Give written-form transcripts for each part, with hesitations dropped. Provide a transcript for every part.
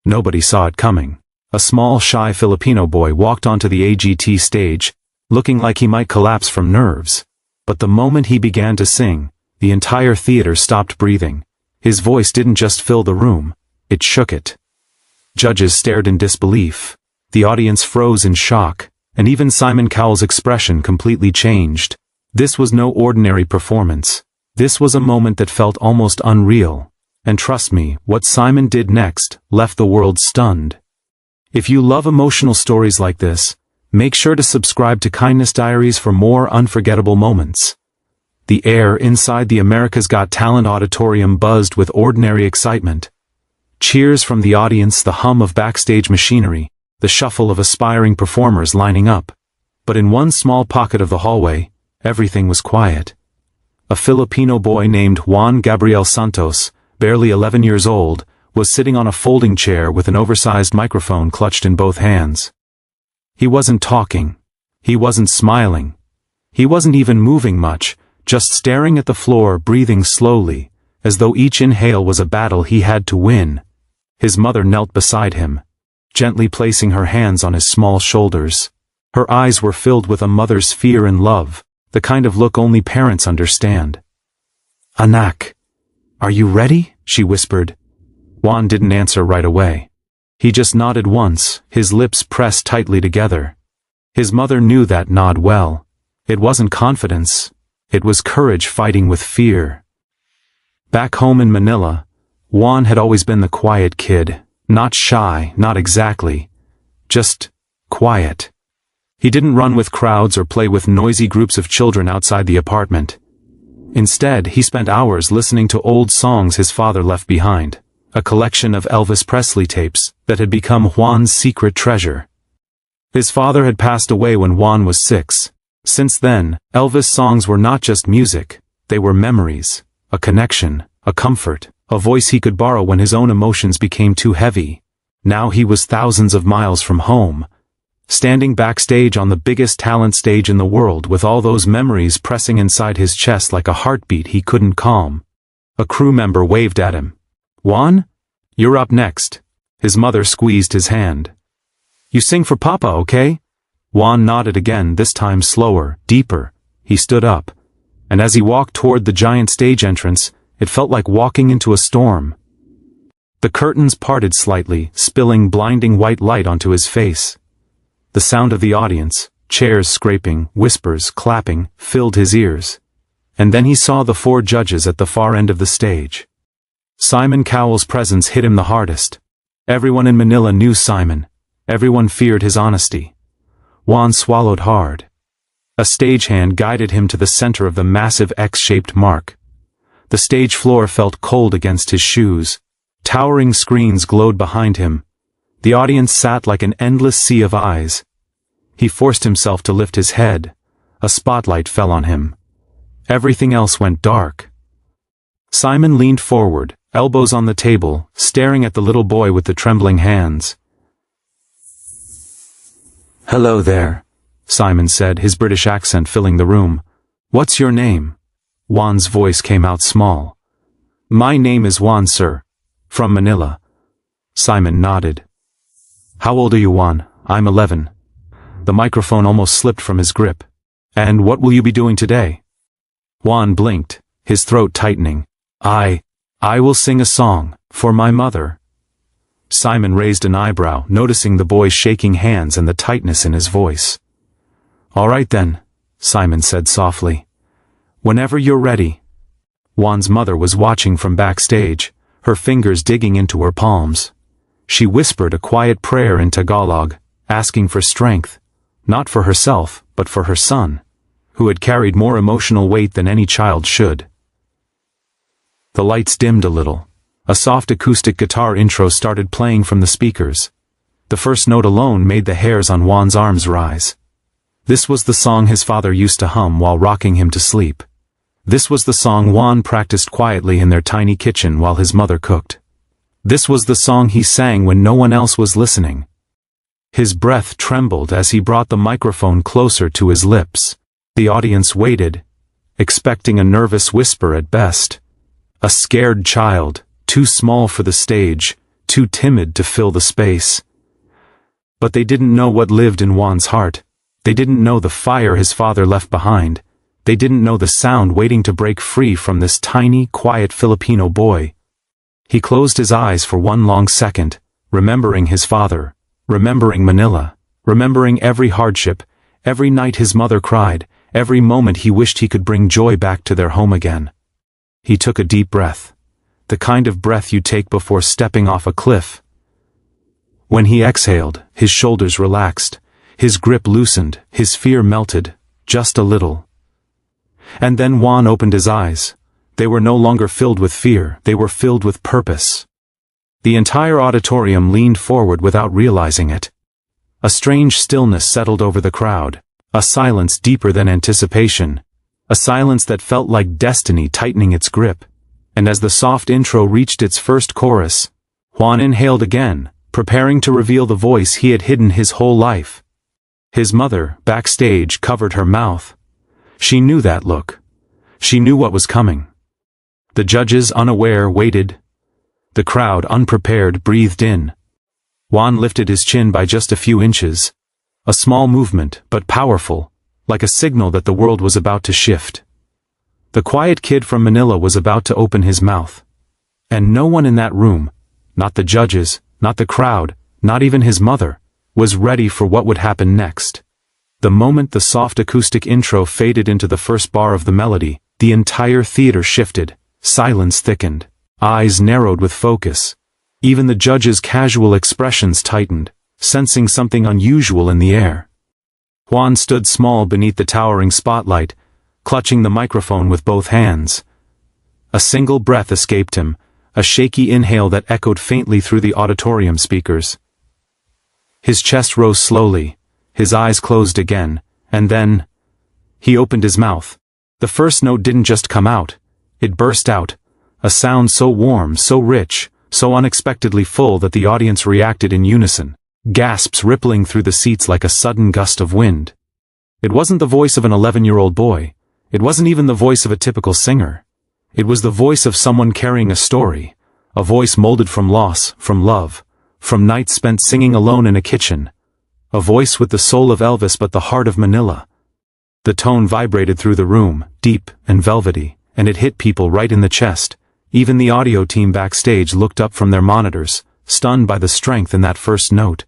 Nobody saw it coming. A small, shy Filipino boy walked onto the AGT stage, looking like he might collapse from nerves. But the moment he began to sing, the entire theater stopped breathing. His voice didn't just fill the room, it shook it. Judges stared in disbelief. The audience froze in shock, and even Simon Cowell's expression completely changed. This was no ordinary performance. This was a moment that felt almost unreal. And trust me, what Simon did next left the world stunned. If you love emotional stories like this, make sure to subscribe to Kindness Diaries for more unforgettable moments. The air inside the America's Got Talent auditorium buzzed with ordinary excitement. Cheers from the audience, the hum of backstage machinery, the shuffle of aspiring performers lining up. But in one small pocket of the hallway, everything was quiet. A Filipino boy named Juan Gabriel Santos, barely 11 years old, was sitting on a folding chair with an oversized microphone clutched in both hands. He wasn't talking. He wasn't smiling. He wasn't even moving much, just staring at the floor, breathing slowly, as though each inhale was a battle he had to win. His mother knelt beside him, gently placing her hands on his small shoulders. Her eyes were filled with a mother's fear and love, the kind of look only parents understand. "Anak, are you ready?" she whispered. Juan didn't answer right away. He just nodded once, his lips pressed tightly together. His mother knew that nod well. It wasn't confidence. It was courage fighting with fear. Back home in Manila, Juan had always been the quiet kid, not shy, not exactly, just quiet. He didn't run with crowds or play with noisy groups of children outside the apartment. Instead, he spent hours listening to old songs his father left behind, a collection of Elvis Presley tapes that had become Juan's secret treasure. His father had passed away when Juan was 6. Since then, Elvis songs were not just music, they were memories, a connection, a comfort, a voice he could borrow when his own emotions became too heavy. Now he was thousands of miles from home, standing backstage on the biggest talent stage in the world with all those memories pressing inside his chest like a heartbeat he couldn't calm. A crew member waved at him. "Juan? You're up next." His mother squeezed his hand. "You sing for Papa, okay?" Juan nodded again, this time slower, deeper. He stood up, and as he walked toward the giant stage entrance, it felt like walking into a storm. The curtains parted slightly, spilling blinding white light onto his face. The sound of the audience, chairs scraping, whispers, clapping, filled his ears. And then he saw the 4 judges at the far end of the stage. Simon Cowell's presence hit him the hardest. Everyone in Manila knew Simon. Everyone feared his honesty. Juan swallowed hard. A stagehand guided him to the center of the massive X-shaped mark. The stage floor felt cold against his shoes. Towering screens glowed behind him. The audience sat like an endless sea of eyes. He forced himself to lift his head. A spotlight fell on him. Everything else went dark. Simon leaned forward, elbows on the table, staring at the little boy with the trembling hands. "Hello there," Simon said, his British accent filling the room. "What's your name?" Juan's voice came out small. "My name is Juan, sir. From Manila." Simon nodded. "How old are you, Juan?" "I'm 11. The microphone almost slipped from his grip. "And what will you be doing today?" Juan blinked, his throat tightening. I will sing a song, for my mother." Simon raised an eyebrow, noticing the boy's shaking hands and the tightness in his voice. "All right then," Simon said softly. "Whenever you're ready." Juan's mother was watching from backstage, her fingers digging into her palms. She whispered a quiet prayer in Tagalog, asking for strength, not for herself, but for her son, who had carried more emotional weight than any child should. The lights dimmed a little. A soft acoustic guitar intro started playing from the speakers. The first note alone made the hairs on Juan's arms rise. This was the song his father used to hum while rocking him to sleep. This was the song Juan practiced quietly in their tiny kitchen while his mother cooked. This was the song he sang when no one else was listening. His breath trembled as he brought the microphone closer to his lips. The audience waited, expecting a nervous whisper at best. A scared child, too small for the stage, too timid to fill the space. But they didn't know what lived in Juan's heart. They didn't know the fire his father left behind. They didn't know the sound waiting to break free from this tiny, quiet Filipino boy. He closed his eyes for one long second, remembering his father, remembering Manila, remembering every hardship, every night his mother cried, every moment he wished he could bring joy back to their home again. He took a deep breath, the kind of breath you take before stepping off a cliff. When he exhaled, his shoulders relaxed, his grip loosened, his fear melted, just a little. And then Juan opened his eyes. They were no longer filled with fear, they were filled with purpose. The entire auditorium leaned forward without realizing it. A strange stillness settled over the crowd, a silence deeper than anticipation, a silence that felt like destiny tightening its grip. And as the soft intro reached its first chorus, Juan inhaled again, preparing to reveal the voice he had hidden his whole life. His mother, backstage, covered her mouth. She knew that look. She knew what was coming. The judges, unaware, waited. The crowd, unprepared, breathed in. Juan lifted his chin by just a few inches. A small movement, but powerful, like a signal that the world was about to shift. The quiet kid from Manila was about to open his mouth. And no one in that room, not the judges, not the crowd, not even his mother, was ready for what would happen next. The moment the soft acoustic intro faded into the first bar of the melody, the entire theater shifted, silence thickened, eyes narrowed with focus. Even the judges' casual expressions tightened, sensing something unusual in the air. Juan stood small beneath the towering spotlight, clutching the microphone with both hands. A single breath escaped him, a shaky inhale that echoed faintly through the auditorium speakers. His chest rose slowly, his eyes closed again, and then he opened his mouth. The first note didn't just come out, it burst out, a sound so warm, so rich, so unexpectedly full that the audience reacted in unison, gasps rippling through the seats like a sudden gust of wind. It wasn't the voice of an 11-year-old boy. It wasn't even the voice of a typical singer. It was the voice of someone carrying a story, a voice molded from loss, from love, from nights spent singing alone in a kitchen. A voice with the soul of Elvis but the heart of Manila. The tone vibrated through the room, deep and velvety, and it hit people right in the chest. Even the audio team backstage looked up from their monitors, stunned by the strength in that first note.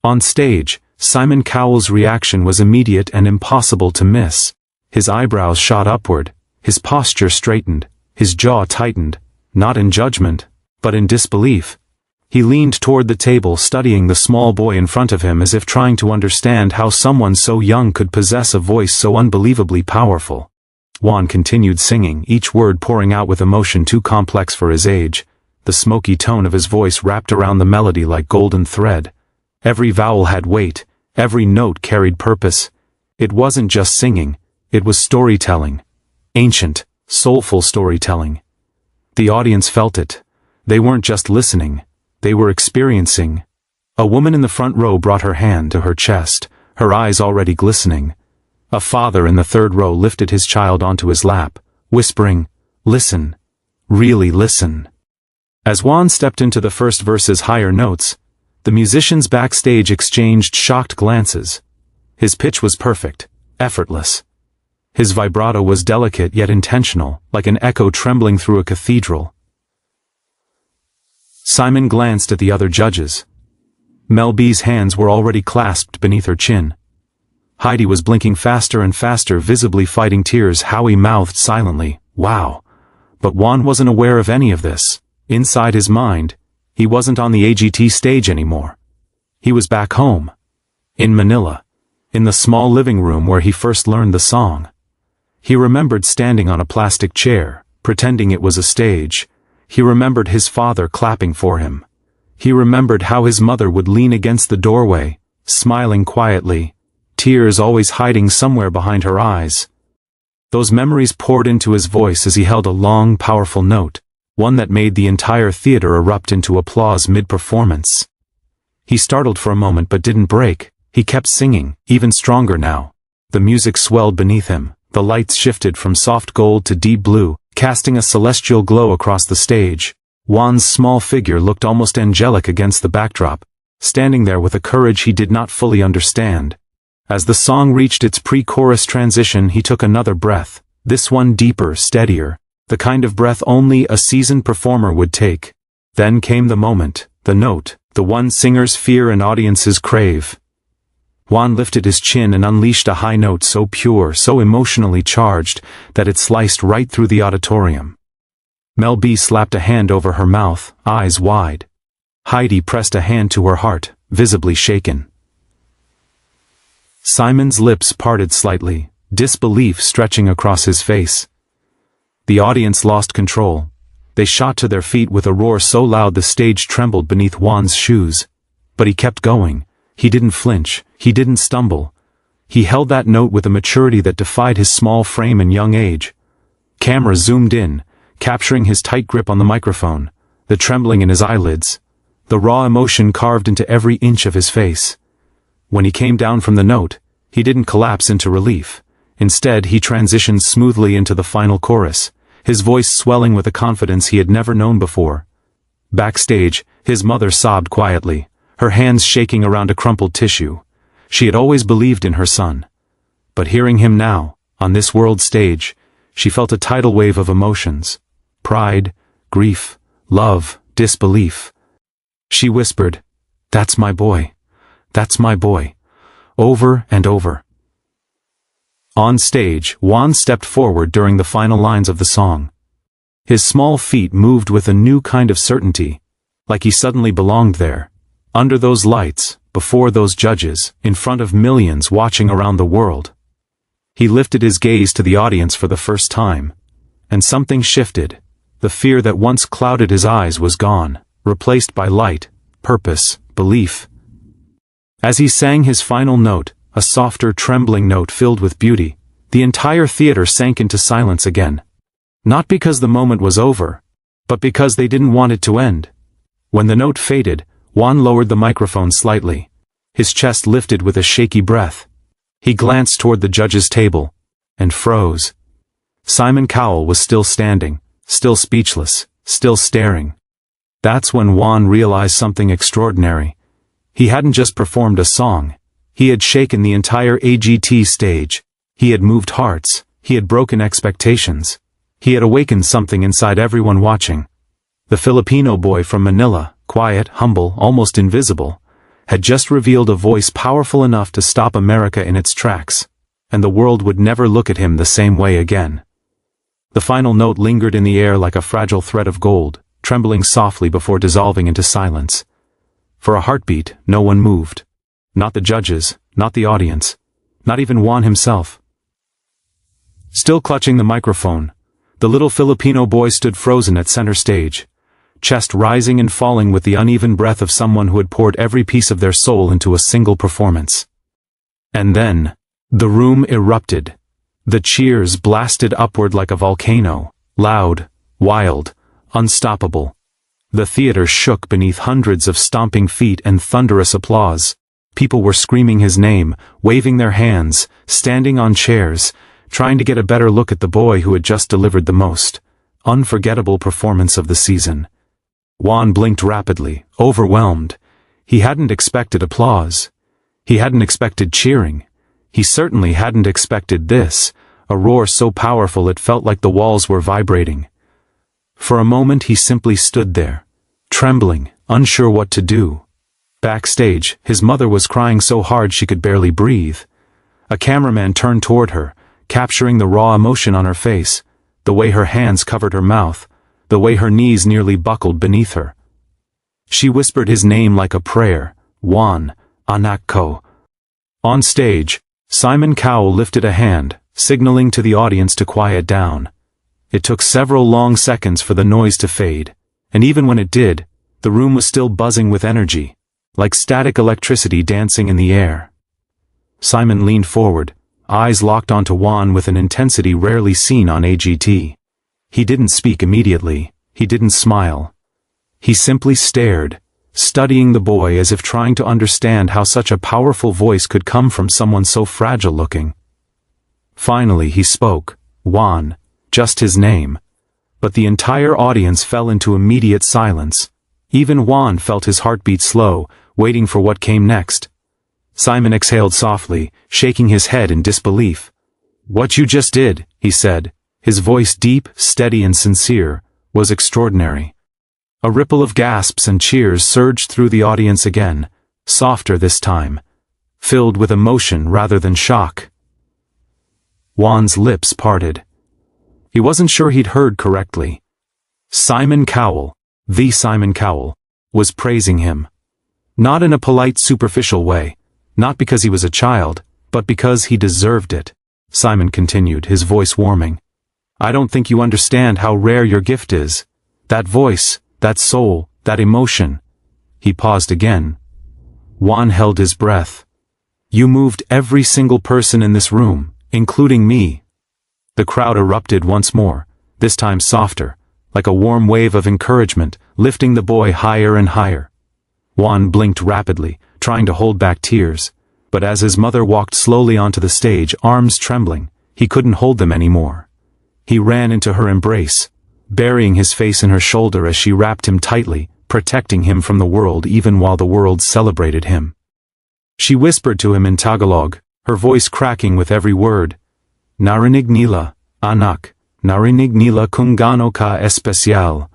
On stage, Simon Cowell's reaction was immediate and impossible to miss. His eyebrows shot upward, his posture straightened, his jaw tightened, not in judgment, but in disbelief. He leaned toward the table, studying the small boy in front of him as if trying to understand how someone so young could possess a voice so unbelievably powerful. Juan continued singing, each word pouring out with emotion too complex for his age. The smoky tone of his voice wrapped around the melody like golden thread. Every vowel had weight, every note carried purpose. It wasn't just singing, it was storytelling. Ancient, soulful storytelling. The audience felt it. They weren't just listening, they were experiencing. A woman in the front row brought her hand to her chest, her eyes already glistening. A father in the third row lifted his child onto his lap, whispering, "Listen. Really listen." As Juan stepped into the first verse's higher notes, the musicians backstage exchanged shocked glances. His pitch was perfect, effortless. His vibrato was delicate yet intentional, like an echo trembling through a cathedral. Simon glanced at the other judges. Mel B's hands were already clasped beneath her chin. Heidi was blinking faster and faster, visibly fighting tears. Howie mouthed silently, "Wow." But Juan wasn't aware of any of this. Inside his mind, he wasn't on the AGT stage anymore. He was back home. In Manila. In the small living room where he first learned the song. He remembered standing on a plastic chair, pretending it was a stage. He remembered his father clapping for him. He remembered how his mother would lean against the doorway, smiling quietly, tears always hiding somewhere behind her eyes. Those memories poured into his voice as he held a long, powerful note, one that made the entire theater erupt into applause mid-performance. He startled for a moment but didn't break. He kept singing, even stronger now. The music swelled beneath him, the lights shifted from soft gold to deep blue, casting a celestial glow across the stage. Juan's small figure looked almost angelic against the backdrop, standing there with a courage he did not fully understand. As the song reached its pre-chorus transition, he took another breath, this one deeper, steadier, the kind of breath only a seasoned performer would take. Then came the moment, the note, the one singers fear and audiences crave. Juan lifted his chin and unleashed a high note so pure, so emotionally charged, that it sliced right through the auditorium. Mel B slapped a hand over her mouth, eyes wide. Heidi pressed a hand to her heart, visibly shaken. Simon's lips parted slightly, disbelief stretching across his face. The audience lost control. They shot to their feet with a roar so loud the stage trembled beneath Juan's shoes. But he kept going. He didn't flinch. He didn't stumble. He held that note with a maturity that defied his small frame and young age. Camera zoomed in, capturing his tight grip on the microphone, the trembling in his eyelids, the raw emotion carved into every inch of his face. When he came down from the note, he didn't collapse into relief. Instead, he transitioned smoothly into the final chorus, his voice swelling with a confidence he had never known before. Backstage, his mother sobbed quietly, her hands shaking around a crumpled tissue. She had always believed in her son. But hearing him now, on this world stage, she felt a tidal wave of emotions. Pride, grief, love, disbelief. She whispered, "That's my boy. That's my boy," over and over. On stage, Juan stepped forward during the final lines of the song. His small feet moved with a new kind of certainty, like he suddenly belonged there, under those lights, before those judges, in front of millions watching around the world. He lifted his gaze to the audience for the first time, and something shifted. The fear that once clouded his eyes was gone, replaced by light, purpose, belief. As he sang his final note, a softer, trembling note filled with beauty, the entire theater sank into silence again. Not because the moment was over, but because they didn't want it to end. When the note faded, Juan lowered the microphone slightly. His chest lifted with a shaky breath. He glanced toward the judge's table, and froze. Simon Cowell was still standing, still speechless, still staring. That's when Juan realized something extraordinary. He hadn't just performed a song. He had shaken the entire AGT stage. He had moved hearts. He had broken expectations. He had awakened something inside everyone watching. The Filipino boy from Manila, quiet, humble, almost invisible, had just revealed a voice powerful enough to stop America in its tracks, and the world would never look at him the same way again. The final note lingered in the air like a fragile thread of gold, trembling softly before dissolving into silence. For a heartbeat, no one moved. Not the judges, not the audience, not even Juan himself. Still clutching the microphone, the little Filipino boy stood frozen at center stage, chest rising and falling with the uneven breath of someone who had poured every piece of their soul into a single performance. And then, the room erupted. The cheers blasted upward like a volcano, loud, wild, unstoppable. The theater shook beneath hundreds of stomping feet and thunderous applause. People were screaming his name, waving their hands, standing on chairs, trying to get a better look at the boy who had just delivered the most unforgettable performance of the season. Juan blinked rapidly, overwhelmed. He hadn't expected applause. He hadn't expected cheering. He certainly hadn't expected this, a roar so powerful it felt like the walls were vibrating. For a moment he simply stood there, trembling, unsure what to do. Backstage, his mother was crying so hard she could barely breathe. A cameraman turned toward her, capturing the raw emotion on her face, the way her hands covered her mouth, the way her knees nearly buckled beneath her. She whispered his name like a prayer, Juan, anak ko. On stage, Simon Cowell lifted a hand, signaling to the audience to quiet down. It took several long seconds for the noise to fade, and even when it did, the room was still buzzing with energy, like static electricity dancing in the air. Simon leaned forward, eyes locked onto Juan with an intensity rarely seen on AGT. He didn't speak immediately, he didn't smile. He simply stared, studying the boy as if trying to understand how such a powerful voice could come from someone so fragile-looking. Finally he spoke, Juan, just his name. but the entire audience fell into immediate silence. Even Juan felt his heartbeat slow, waiting for what came next. Simon exhaled softly, shaking his head in disbelief. "What you just did," he said, his voice deep, steady and sincere, was extraordinary. A ripple of gasps and cheers surged through the audience again, softer this time, filled with emotion rather than shock. Juan's lips parted. He wasn't sure he'd heard correctly. Simon Cowell, the Simon Cowell, was praising him. Not in a polite, superficial way, not because he was a child, but because he deserved it. Simon continued, his voice warming. "I don't think you understand how rare your gift is. That voice, that soul, that emotion." He paused again. Juan held his breath. "You moved every single person in this room, including me." The crowd erupted once more, this time softer, like a warm wave of encouragement, lifting the boy higher and higher. Juan blinked rapidly, trying to hold back tears, but as his mother walked slowly onto the stage, arms trembling, he couldn't hold them anymore. He ran into her embrace, burying his face in her shoulder as she wrapped him tightly, protecting him from the world even while the world celebrated him. She whispered to him in Tagalog, her voice cracking with every word. "Narinig nila, anak, narinig nila kung gaano ka especial."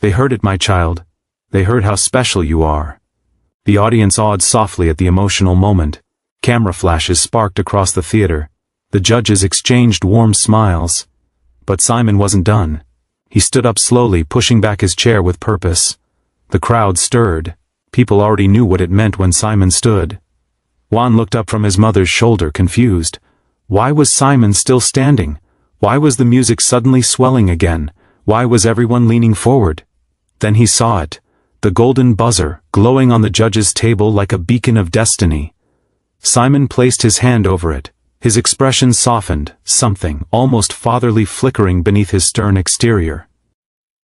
They heard it, my child. They heard how special you are. The audience awed softly at the emotional moment. Camera flashes sparked across the theater. The judges exchanged warm smiles. But Simon wasn't done. He stood up slowly, pushing back his chair with purpose. The crowd stirred. People already knew what it meant when Simon stood. Juan looked up from his mother's shoulder, confused. Why was Simon still standing? Why was the music suddenly swelling again? Why was everyone leaning forward? Then he saw it. The golden buzzer, glowing on the judge's table like a beacon of destiny. Simon placed his hand over it. His expression softened, something almost fatherly flickering beneath his stern exterior.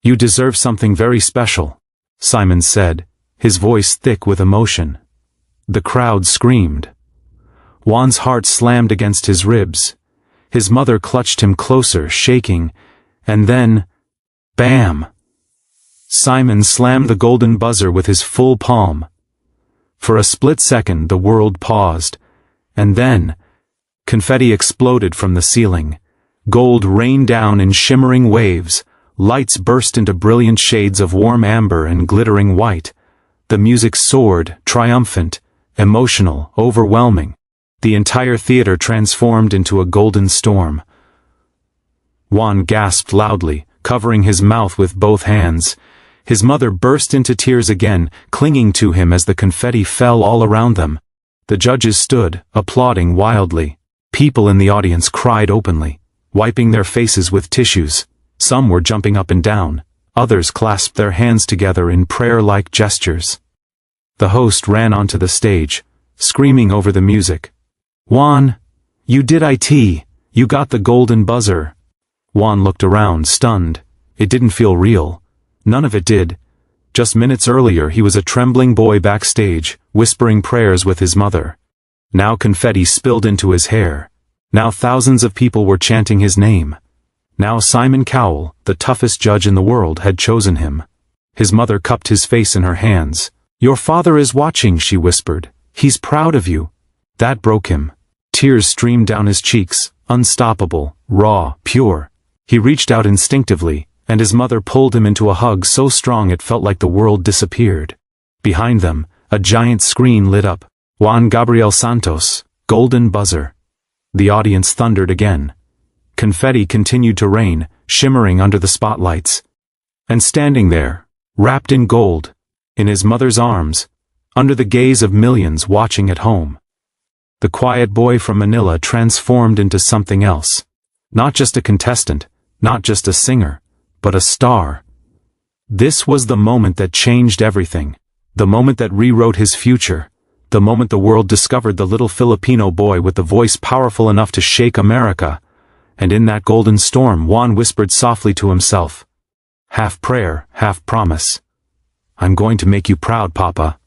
"You deserve something very special," Simon said, his voice thick with emotion. The crowd screamed. Juan's heart slammed against his ribs. His mother clutched him closer, shaking, and then, bam! Simon slammed the golden buzzer with his full palm. For a split second the world paused, and then, confetti exploded from the ceiling. Gold rained down in shimmering waves, lights burst into brilliant shades of warm amber and glittering white. The music soared, triumphant, emotional, overwhelming. The entire theater transformed into a golden storm. Juan gasped loudly, covering his mouth with both hands. His mother burst into tears again, clinging to him as the confetti fell all around them. The judges stood, applauding wildly. People in the audience cried openly, wiping their faces with tissues. Some were jumping up and down. Others clasped their hands together in prayer-like gestures. The host ran onto the stage, screaming over the music. "Juan, you did it! You got the golden buzzer!" Juan looked around, stunned. It didn't feel real. None of it did. Just minutes earlier he was a trembling boy backstage, whispering prayers with his mother. Now confetti spilled into his hair. Now thousands of people were chanting his name. Now Simon Cowell, the toughest judge in the world, had chosen him. His mother cupped his face in her hands. "Your father is watching," she whispered. "He's proud of you." That broke him. Tears streamed down his cheeks, unstoppable, raw, pure. He reached out instinctively, and his mother pulled him into a hug so strong it felt like the world disappeared. Behind them, a giant screen lit up. Juan Gabriel Santos, golden buzzer. The audience thundered again. Confetti continued to rain, shimmering under the spotlights. And standing there, wrapped in gold, in his mother's arms, under the gaze of millions watching at home, the quiet boy from Manila transformed into something else. Not just a contestant, not just a singer, but a star. This was the moment that changed everything. The moment that rewrote his future. The moment the world discovered the little Filipino boy with the voice powerful enough to shake America. And in that golden storm, Juan whispered softly to himself, half prayer, half promise. "I'm going to make you proud, Papa."